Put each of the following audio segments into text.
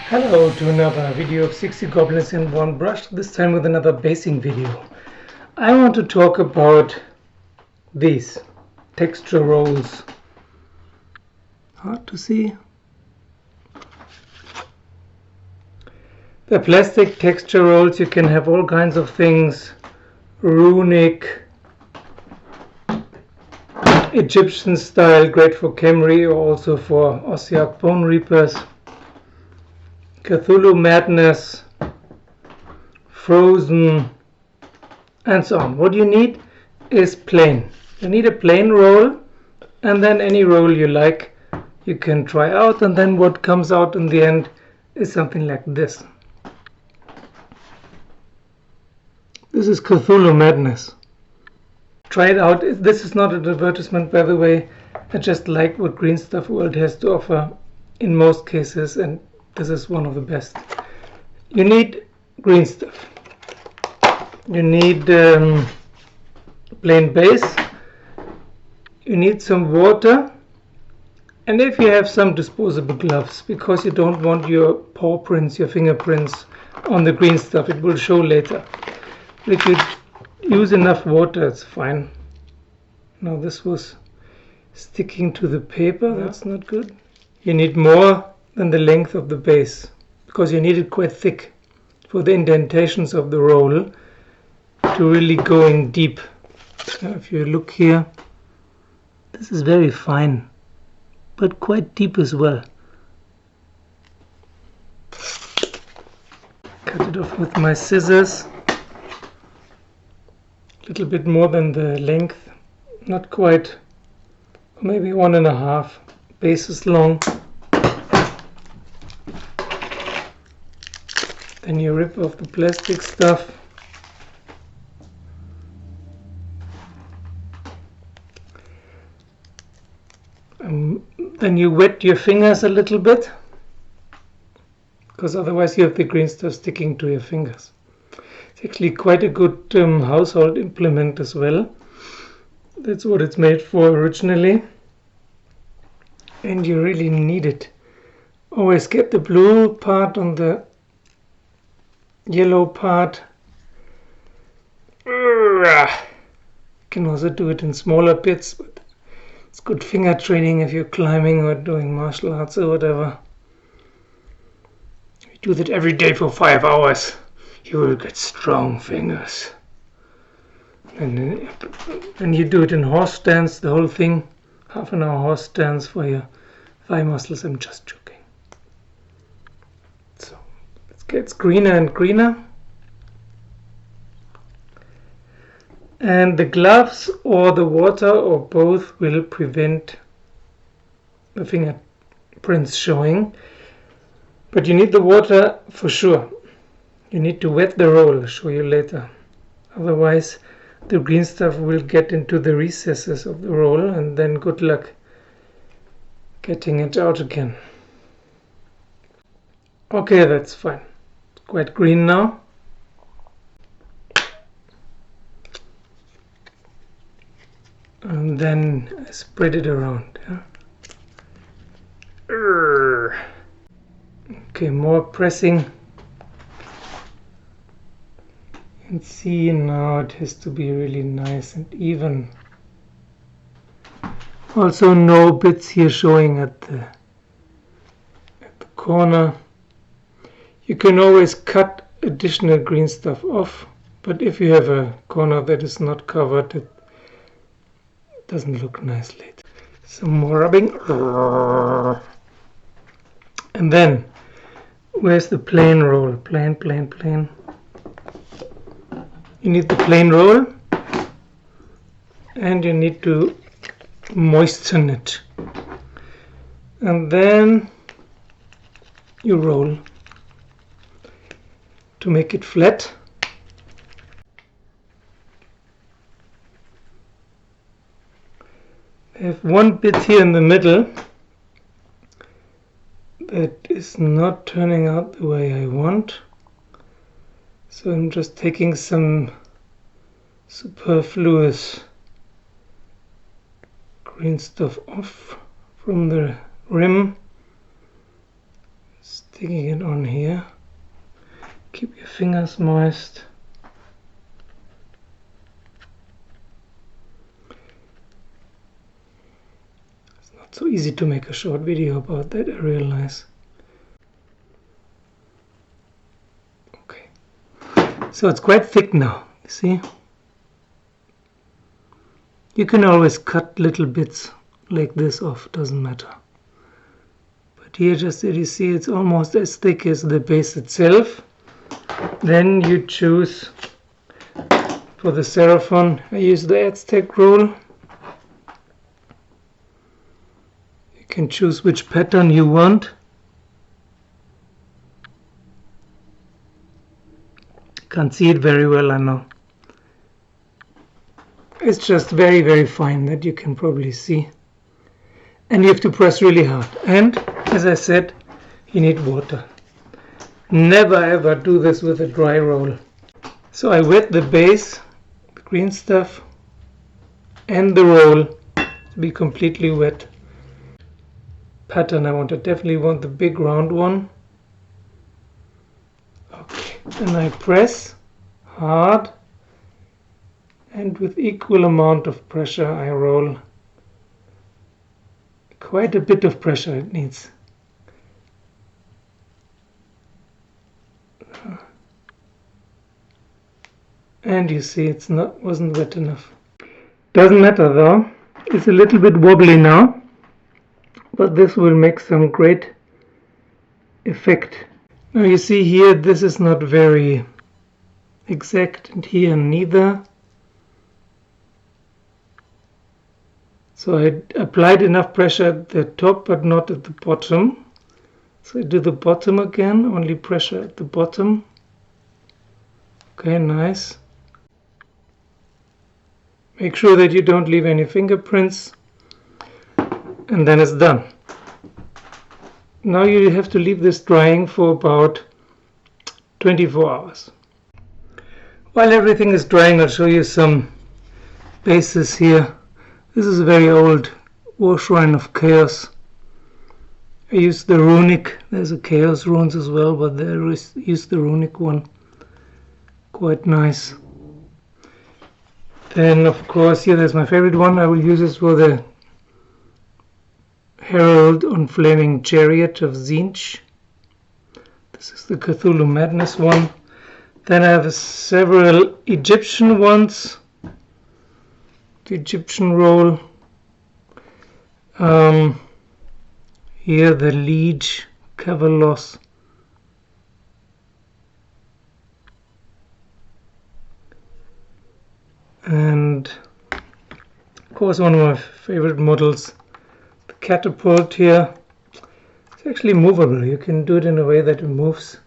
Hello to another video of 60 goblins in one brush, this time with another basing video. I want to talk about these texture rolls. Hard to see. They're plastic texture rolls. You can have all kinds of things. Runic, Egyptian style, great for Khemri or also for Ossiarch Bone Reapers. Cthulhu Madness, Frozen, and so on. What you need is plain. You need a plain roll, and then any roll you like you can try out, and then what comes out in the end is something like this. This is Cthulhu Madness. Try it out. This is not an advertisement, by the way. I just like what Greenstuff World has to offer in most cases, and this is one of the best. You need green stuff. You need plain base. You need some water. And if you have some disposable gloves, because you don't want your paw prints, your fingerprints on the green stuff, it will show later. But if you use enough water, it's fine. Now this was sticking to the paper. That's not good. You need more than the length of the base, because you need it quite thick for the indentations of the roll to really go in deep. If you look here, this is very fine, but quite deep as well. Cut it off with my scissors. A little bit more than the length, not quite, maybe 1.5 bases long. Then you rip off the plastic stuff. Then you wet your fingers a little bit, because otherwise you have the green stuff sticking to your fingers. It's actually quite a good household implement as well. That's what it's made for originally. And you really need it. Always get the blue part on the yellow part. You can also do it in smaller bits, but it's good finger training if you're climbing or doing martial arts or whatever. You do that every day for 5 hours, you will get strong fingers. And then you do it in horse stance, the whole thing, half an hour horse stance for your thigh muscles. I'm just joking. So it gets greener and greener. And the gloves or the water or both will prevent the fingerprints showing. But you need the water for sure. You need to wet the roll, I'll show you later. Otherwise the green stuff will get into the recesses of the roll, and then good luck getting it out again. Okay, that's fine. It's quite green now. And then I spread it around. Yeah? Okay, more pressing. And see, now it has to be really nice and even. Also no bits here showing at the corner. You can always cut additional green stuff off, but if you have a corner that is not covered, it doesn't look nice later. Some more rubbing. And then, where's the plain roll? Plain. You need the plain roll, and you need to moisten it. And then you roll to make it flat. I have one bit here in the middle that is not turning out the way I want. So I'm just taking some superfluous green stuff off from the rim. Sticking it on here. Keep your fingers moist. It's not so easy to make a short video about that, I realize. Okay. So it's quite thick now, you see? You can always cut little bits like this off, doesn't matter. But here, just as you see, it's almost as thick as the base itself. Then you choose, for the Seraphon, I use the Aztec roll. You can choose which pattern you want. Can't see it very well, I know. It's just very, very fine that you can probably see. And you have to press really hard. And, as I said, you need water. Never ever do this with a dry roll. So I wet the base, the green stuff, and the roll to be completely wet. Pattern, I definitely want the big round one. Okay, and I press hard. And with equal amount of pressure I roll. Quite a bit of pressure it needs. And you see wasn't wet enough. Doesn't matter though. It's a little bit wobbly now. But this will make some great effect. Now you see here this is not very exact, and here neither. So I applied enough pressure at the top but not at the bottom. So I do the bottom again, only pressure at the bottom. Okay, nice. Make sure that you don't leave any fingerprints. And then it's done. Now you have to leave this drying for about 24 hours. While everything is drying, I'll show you some bases here. This is a very old War Shrine of Chaos. I used the runic. There's a Chaos runes as well, but I used the runic one. Quite nice. Then, of course, here there's my favorite one. I will use this for the Herald on Flaming Chariot of Tzeentch. This is the Cthulhu Madness one. Then I have several Egyptian ones. The Egyptian roll. Here the Liege Cavalos. And of course one of my favorite models, the catapult here. It's actually movable. You can do it in a way that it moves.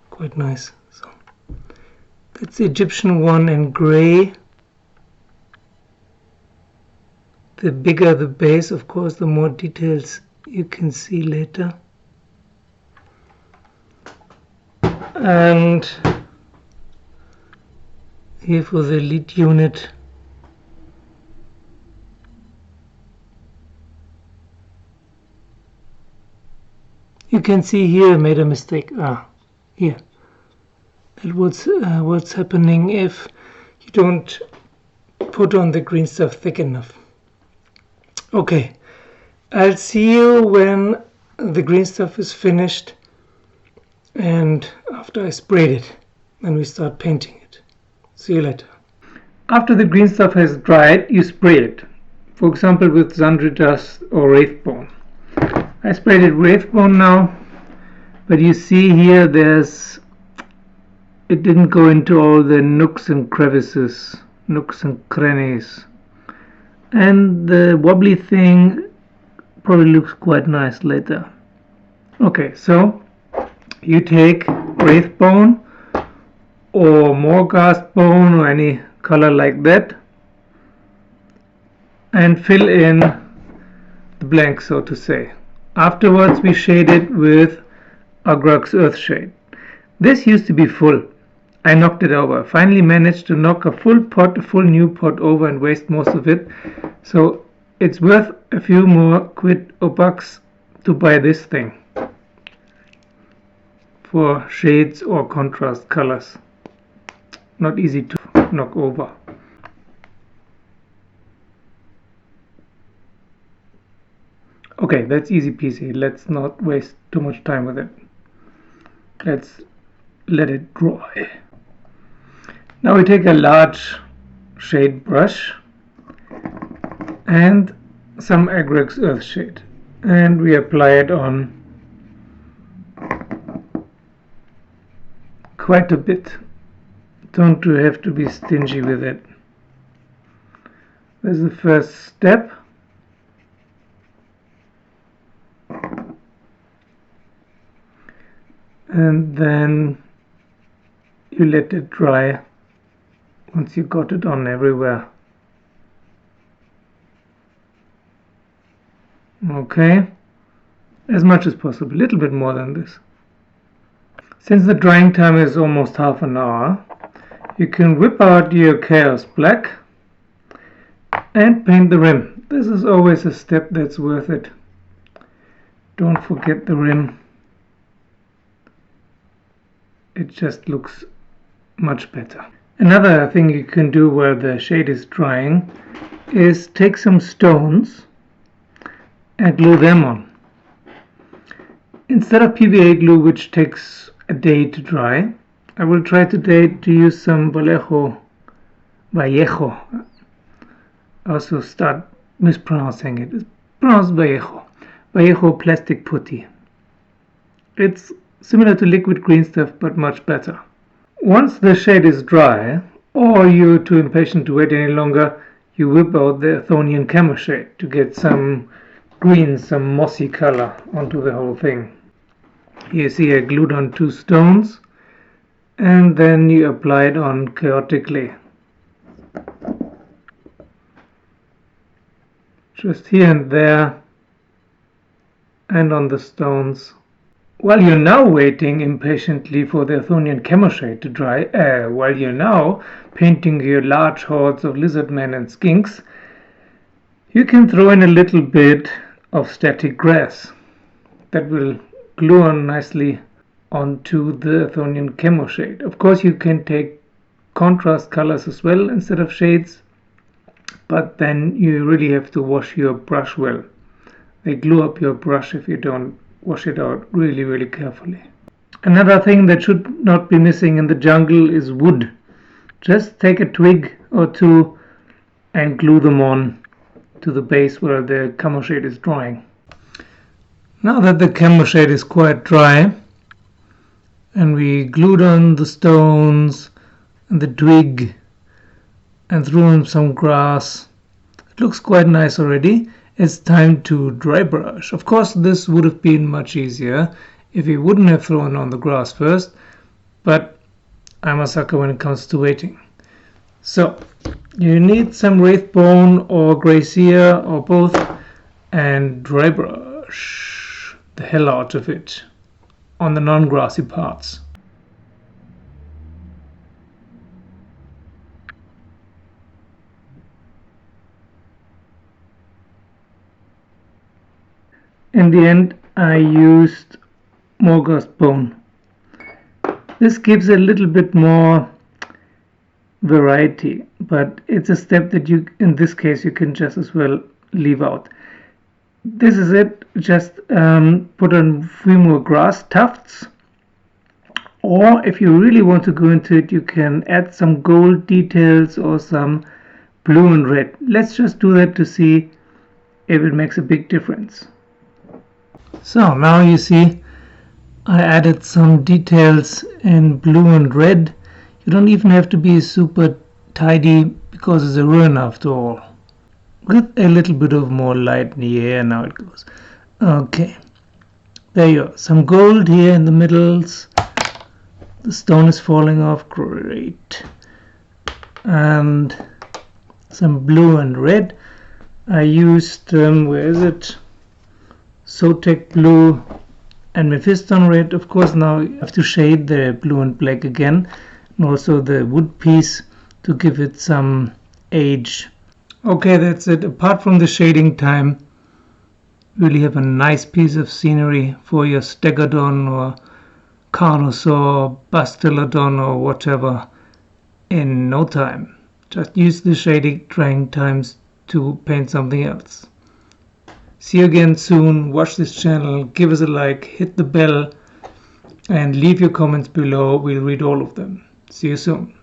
Quite nice. So that's the Egyptian one in grey. The bigger the base, of course, the more details you can see later. And here for the elite unit. You can see here I made a mistake. Here. That what's happening if you don't put on the green stuff thick enough. Okay, I'll see you when the green stuff is finished and after I sprayed it, and we start painting it. See you later. After the green stuff has dried, you spray it. For example, with Zandri dust or Wraithbone. I sprayed it Wraithbone now, but you see here it didn't go into all the nooks and crevices, nooks and crannies. And the wobbly thing probably looks quite nice later. Okay, so you take Wraithbone or Morghast bone or any color like that and fill in the blank, so to say. Afterwards we shade it with Agrok's Earthshade. This used to be full. I knocked it over. Finally managed to knock a full new pot over and waste most of it. So it's worth a few more quid or bucks to buy this thing. for shades or contrast colors. Not easy to knock over. Okay, that's easy peasy. Let's not waste too much time with it. Let's let it dry. Now we take a large shade brush and some Agrex Earthshade, and we apply it on quite a bit. Don't have to be stingy with it. This is the first step. And then you let it dry once you got it on everywhere. Okay, as much as possible, a little bit more than this. Since the drying time is almost half an hour, you can whip out your Chaos Black and paint the rim. This is always a step that's worth it. Don't forget the rim. It just looks much better. Another thing you can do while the shade is drying is take some stones and glue them on. Instead of PVA glue, which takes a day to dry, I will try today to use some Vallejo. I also start mispronouncing it. It's pronounced Vallejo plastic putty. It's similar to liquid green stuff, but much better. Once the shade is dry, or you're too impatient to wait any longer, you whip out the Athonian Camo shade to get some green, some mossy color onto the whole thing. You see I glued on 2 stones, and then you apply it on chaotically. Just here and there, and on the stones. While you're now waiting impatiently for the Athonian Camo shade to dry, while you're now painting your large hordes of lizardmen and skinks, you can throw in a little bit of static grass that will glue on nicely onto the Athonian Camo shade. Of course, you can take contrast colors as well instead of shades, but then you really have to wash your brush well. They glue up your brush if you don't wash it out really carefully. Another thing that should not be missing in the jungle is wood. Just take a twig or 2 and glue them on to the base where the camo shade is drying. Now that the camo shade is quite dry and we glued on the stones and the twig and threw in some grass, it looks quite nice already. It's time to dry brush. Of course, this would have been much easier if we wouldn't have thrown on the grass first, but I'm a sucker when it comes to waiting. So you need some wraithbone or gracia or both, and dry brush the hell out of it on the non-grassy parts. In the end, I used Morghast bone. This gives a little bit more variety, but it's a step that you, in this case, you can just as well leave out. This is it. Just put on a few more grass tufts, or if you really want to go into it, you can add some gold details or some blue and red. Let's just do that to see if it makes a big difference. So now you see I added some details in blue and red. You don't even have to be super tidy because it's a ruin after all. With a little bit of more light in the air, now it goes. Okay, there you go. Some gold here in the middles. The stone is falling off, great. And some blue and red. I used, where is it? Sotek blue and Mephiston red. Of course, now you have to shade the blue and black again, and also the wood piece to give it some age. Okay, that's it. Apart from the shading time, really have a nice piece of scenery for your Stegodon or Carnosaur, Bastiladon or whatever in no time. Just use the shading drying times to paint something else. See you again soon. Watch this channel, give us a like, hit the bell, and leave your comments below. We'll read all of them. See you soon.